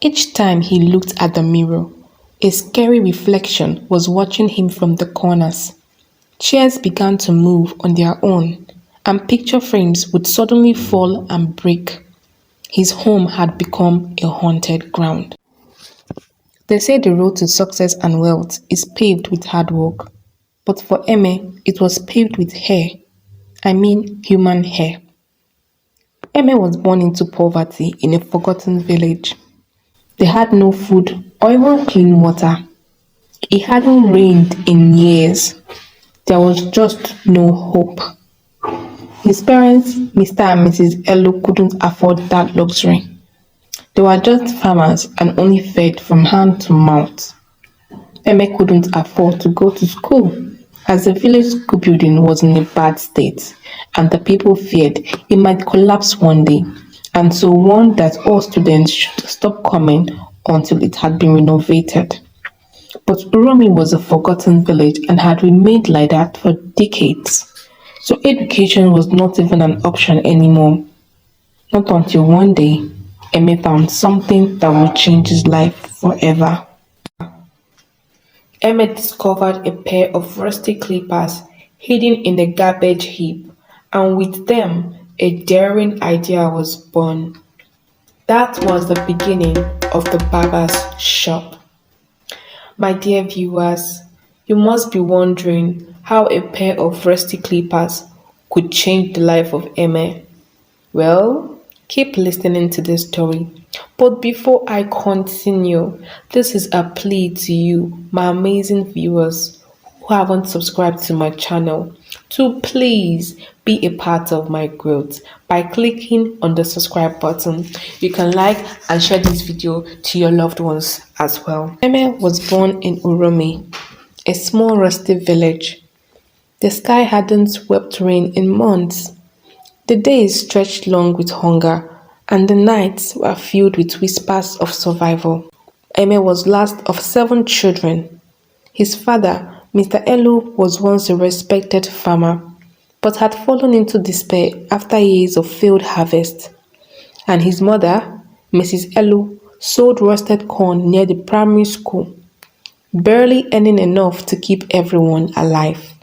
Each time he looked at the mirror, a scary reflection was watching him from the corners. Chairs began to move on their own, and picture frames would suddenly fall and break. His home had become a haunted ground. They say the road to success and wealth is paved with hard work, but for Eme, it was paved with hair. I mean, human hair. Eme was born into poverty in a forgotten village. They had no food or even clean water. It hadn't rained in years. There was just no hope. His parents, Mr. and Mrs. Elo, couldn't afford that luxury. They were just farmers and only fed from hand to mouth. Eme couldn't afford to go to school as the village school building was in a bad state and the people feared it might collapse one day, and so warned that all students should stop coming until it had been renovated. But Uromi was a forgotten village and had remained like that for decades. So education was not even an option anymore. Not until one day, Eme found something that would change his life forever. Emmett discovered a pair of rusty clippers hidden in the garbage heap, and with them, a daring idea was born. That was the beginning of the barber's shop. My dear viewers, you must be wondering how a pair of rusty clippers could change the life of Emme. Well, keep listening to this story. But before I continue, this is a plea to you, my amazing viewers who haven't subscribed to my channel, to please be a part of my growth by clicking on the subscribe button. You can like and share this video to your loved ones as well. Emme was born in Uromi, a small rusty village. The sky hadn't swept rain in months. The days stretched long with hunger, and the nights were filled with whispers of survival. Emme was last of 7 children. His father, Mr. Elu, was once a respected farmer, but had fallen into despair after years of failed harvest. And his mother, Mrs. Elu, sold roasted corn near the primary school, barely earning enough to keep everyone alive.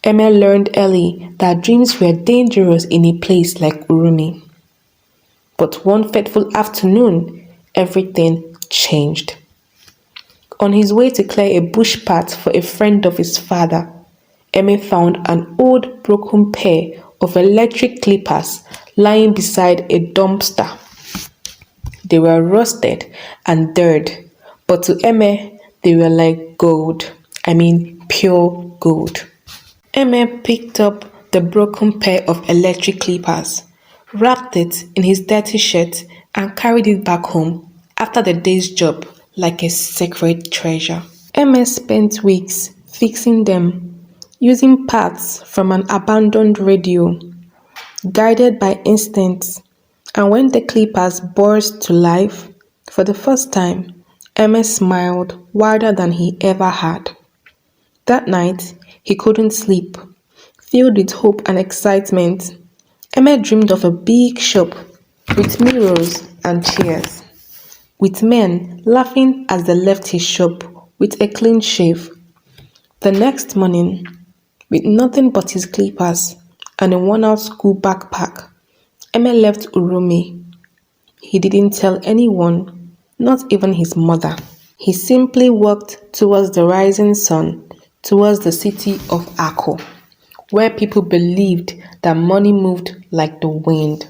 Emme learned early that dreams were dangerous in a place like Urumi. But one fateful afternoon, everything changed. On his way to clear a bush path for a friend of his father, Emme found an old broken pair of electric clippers lying beside a dumpster. They were rusted and dirty, but to Emme, they were like gold. I mean, pure gold. Emme picked up the broken pair of electric clippers, wrapped it in his dirty shirt, and carried it back home after the day's job like a sacred treasure. Emme spent weeks fixing them, using parts from an abandoned radio, guided by instinct, and when the clippers burst to life, for the first time, Emme smiled wider than he ever had. That night, he couldn't sleep. Filled with hope and excitement, Emme dreamed of a big shop with mirrors and chairs, with men laughing as they left his shop with a clean shave. The next morning, with nothing but his clippers and a worn-out school backpack, Emme left Urumi. He didn't tell anyone, not even his mother. He simply walked towards the rising sun, towards the city of Akko, where people believed that money moved like the wind.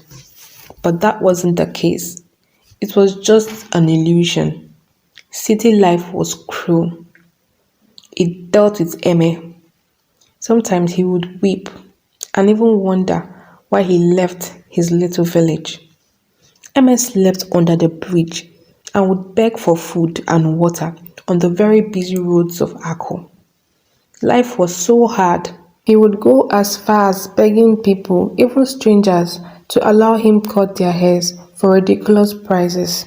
But that wasn't the case. It was just an illusion. City life was cruel. It dealt with Emme. Sometimes he would weep and even wonder why he left his little village. Emme slept under the bridge and would beg for food and water on the very busy roads of Akko. Life was so hard. He would go as far as begging people, even strangers, to allow him cut their hairs for ridiculous prices.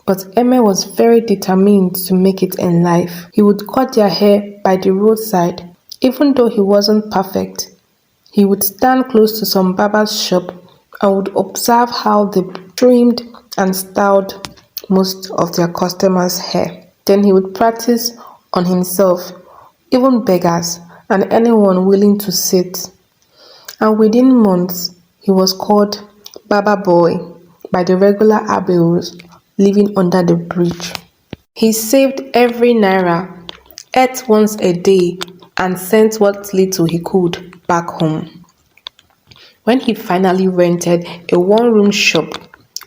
But Emme was very determined to make it in life. He would cut their hair by the roadside. Even though he wasn't perfect, he would stand close to some barber's shop and would observe how they trimmed and styled most of their customers' hair. Then he would practice on himself, even beggars and anyone willing to sit. And within months, he was called Baba Boy by the regular Abeos living under the bridge. He saved every naira, ate once a day, and sent what little he could back home. When he finally rented a one-room shop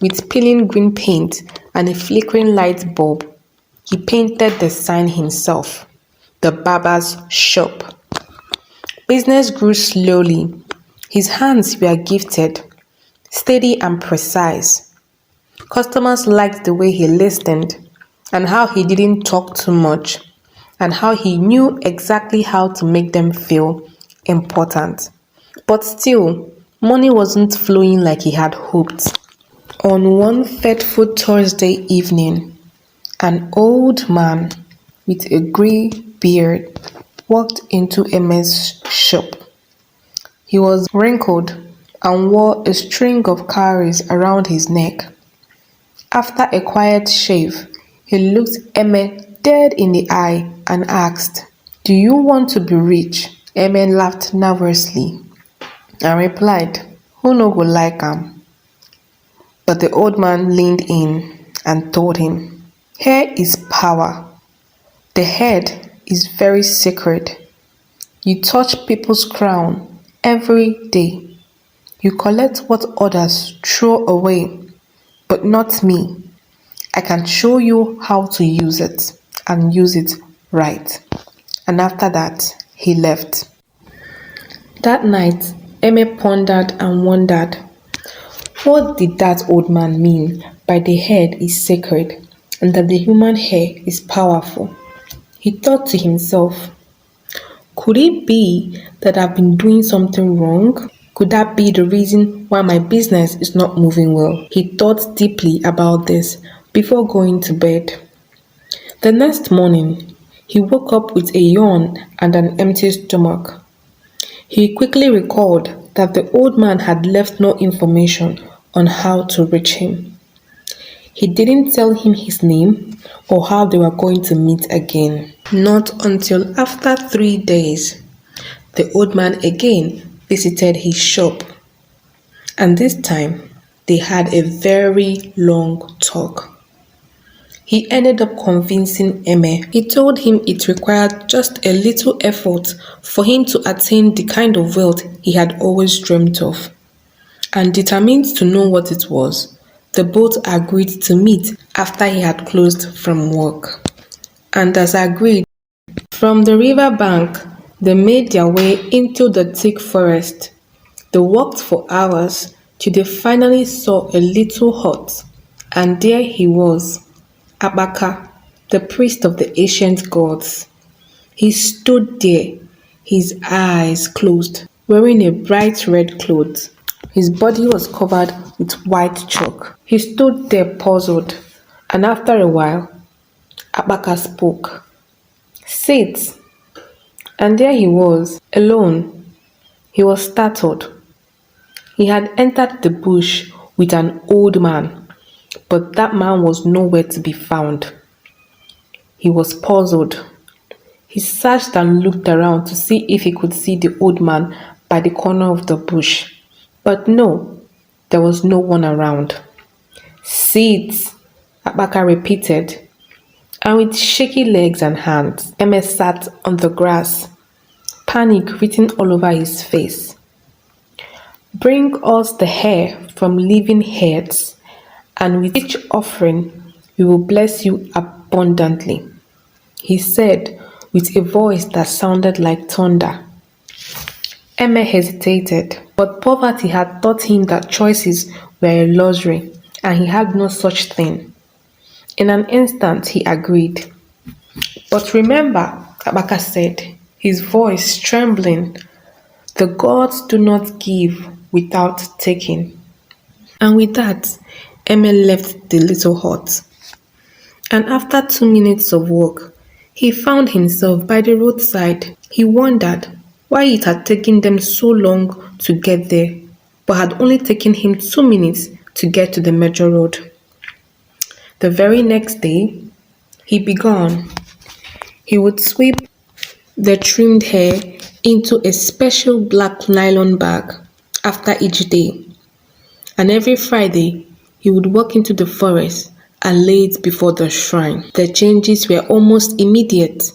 with peeling green paint and a flickering light bulb, he painted the sign himself, the barber's shop. Business grew slowly. His hands were gifted, steady and precise. Customers liked the way he listened and how he didn't talk too much and how he knew exactly how to make them feel important. But still, money wasn't flowing like he had hoped. On one fateful Thursday evening, an old man with a grey beard walked into Emma's shop. He was wrinkled and wore a string of cowries around his neck. After a quiet shave, he looked Emma dead in the eye and asked, "Do you want to be rich?" Emma laughed nervously and replied, "Who no go like am?" But the old man leaned in and told him, "Hair is power. The head is very sacred. You touch people's crown every day. You collect what others throw away, but not me. I can show you how to use it and use it right." And after that, he left. That night, Emma pondered and wondered, what did that old man mean by the head is sacred and that the human hair is powerful? He thought to himself, could it be that I've been doing something wrong? Could that be the reason why my business is not moving well? He thought deeply about this before going to bed. The next morning, he woke up with a yawn and an empty stomach. He quickly recalled that the old man had left no information on how to reach him. He didn't tell him his name or how they were going to meet again. Not until after 3 days, the old man again visited his shop. And this time, they had a very long talk. He ended up convincing Emma. He told him it required just a little effort for him to attain the kind of wealth he had always dreamt of. And determined to know what it was, the both agreed to meet after he had closed from work. And as agreed, from the river bank, they made their way into the thick forest. They walked for hours till they finally saw a little hut, and there he was, Abaka, the priest of the ancient gods. He stood there, his eyes closed, wearing a bright red cloth. His body was covered with white chalk. He stood there puzzled, and after a while, Abaka spoke. "Sit." And there he was, alone. He was startled. He had entered the bush with an old man, but that man was nowhere to be found. He was puzzled. He searched and looked around to see if he could see the old man by the corner of the bush. But no, there was no one around. "Sit," Abaka repeated. And with shaky legs and hands, Emma sat on the grass, panic written all over his face. "Bring us the hair from living heads, and with each offering we will bless you abundantly," he said with a voice that sounded like thunder. Emma hesitated, but poverty had taught him that choices were a luxury, and he had no such thing. In an instant, he agreed. "But remember," Abaka said, his voice trembling, "the gods do not give without taking." And with that, Emma left the little hut. And after 2 minutes of walk, he found himself by the roadside. He wondered why it had taken them so long to get there, but had only taken him 2 minutes to get to the major road. The very next day, he began. He would sweep the trimmed hair into a special black nylon bag after each day, and every Friday he would walk into the forest and lay it before the shrine. The changes were almost immediate.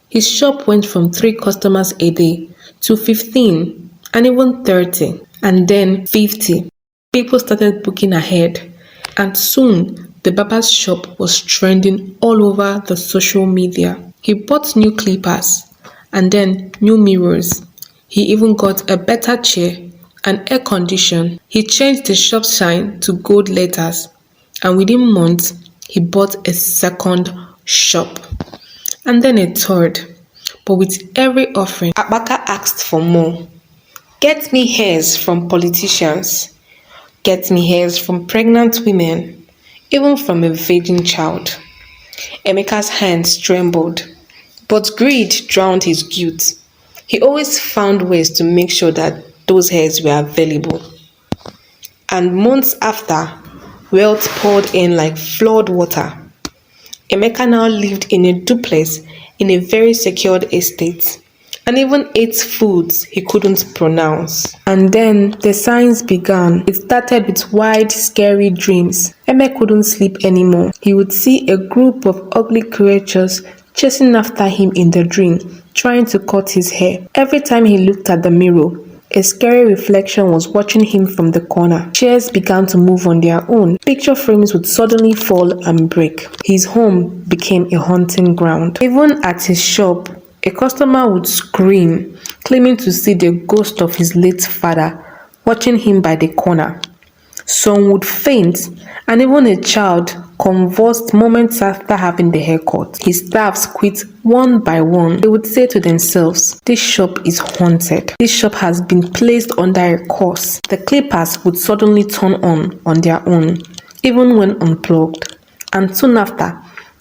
His shop went from 3 customers a day to 15 and even 30 and then 50. People started booking ahead, and soon the barber's shop was trending all over the social media. He bought new clippers and then new mirrors. He even got a better chair and air condition. He changed the shop sign to gold letters, and within months he bought a second shop and then a third. But with every offering, Abaka asked for more. Get me hairs from politicians. Get me hairs from pregnant women, even from a virgin child. Emeka's hands trembled, but greed drowned his guilt. He always found ways to make sure that those hairs were available. And months after, wealth poured in like flood water. Emeka now lived in a duplex in a very secured estate and even ate foods he couldn't pronounce. And then the signs began. It started with wide, scary dreams. Eme couldn't sleep anymore. He would see a group of ugly creatures chasing after him in the dream, trying to cut his hair. Every time he looked at the mirror, a scary reflection was watching him from the corner. Chairs began to move on their own. Picture frames would suddenly fall and break. His home became a haunting ground. Even at his shop, a customer would scream, claiming to see the ghost of his late father watching him by the corner. Some would faint, and even a child convulsed moments after having the haircut. His staffs quit one by one. They would say to themselves, "This shop is haunted. This shop has been placed under a curse." The clippers would suddenly turn on their own, even when unplugged. And soon after,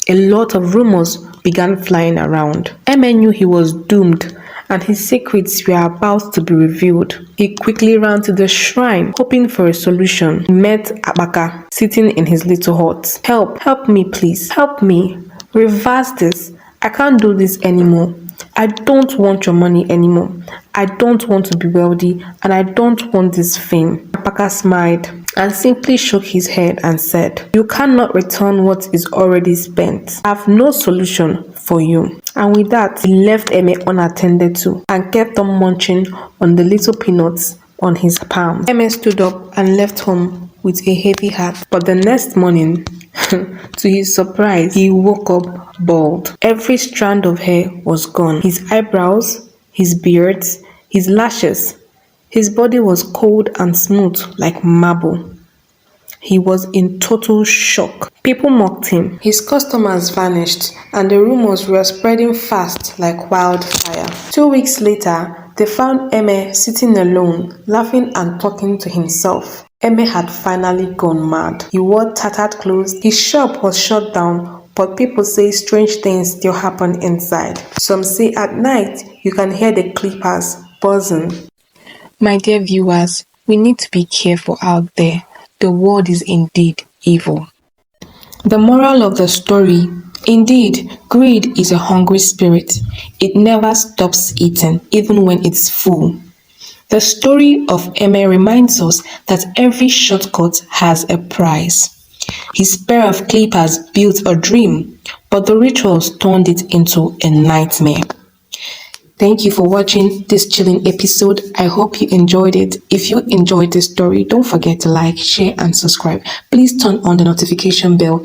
a lot of rumors began flying around. Eme knew he was doomed, and his secrets were about to be revealed. He quickly ran to the shrine, hoping for a solution. He met Abaka, sitting in his little hut. Help me please. Help me. Reverse this. I can't do this anymore. I don't want your money anymore. I don't want to be wealthy, and I don't want this fame. Abaka smiled and simply shook his head and said, "You cannot return what is already spent. I have no solution for you." And with that, he left Eme unattended to and kept on munching on the little peanuts on his palm. Eme stood up and left home with a heavy heart. But the next morning, to his surprise, he woke up bald. Every strand of hair was gone. His eyebrows, his beard, his lashes. His body was cold and smooth like marble. He was in total shock. People mocked him. His customers vanished, and the rumors were spreading fast like wildfire. 2 weeks later, they found Eme sitting alone, laughing and talking to himself. Eme had finally gone mad. He wore tattered clothes. His shop was shut down, but people say strange things still happen inside. Some say at night you can hear the clippers buzzing. My dear viewers, we need to be careful out there. The world is indeed evil. The moral of the story: indeed, greed is a hungry spirit. It never stops eating, even when it's full. The story of Eme reminds us that every shortcut has a price. His pair of clippers built a dream, but the rituals turned it into a nightmare. Thank you for watching this chilling episode. I hope you enjoyed it. If you enjoyed this story, don't forget to like, share, and subscribe. Please turn on the notification bell